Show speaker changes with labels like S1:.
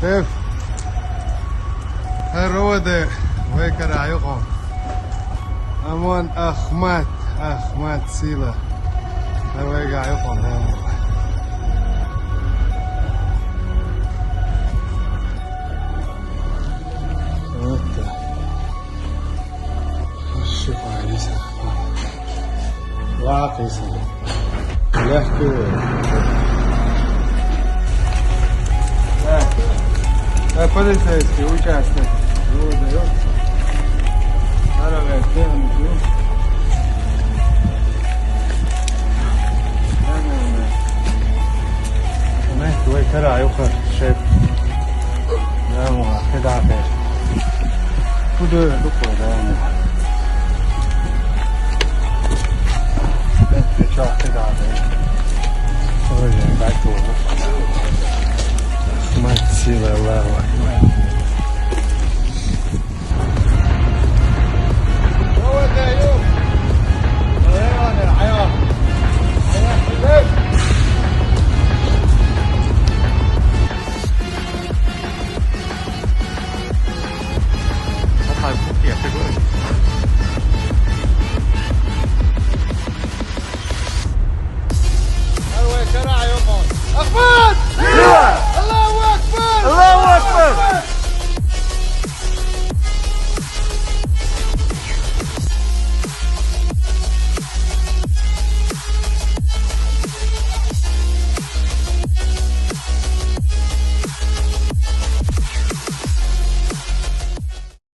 S1: شايف هالروده وهيك رايقهم امون اخمات سيله هيك رايقهم شوف عيسى واقيسة يحكي полицейский участок. Его дает. Дорога сделана. هناك هو كرع يخر شايف. لا مو خدعة فيه. كده دكتور ده مو. شو خدعة فيه. هو اللي بعته. ما تصير الله أكبر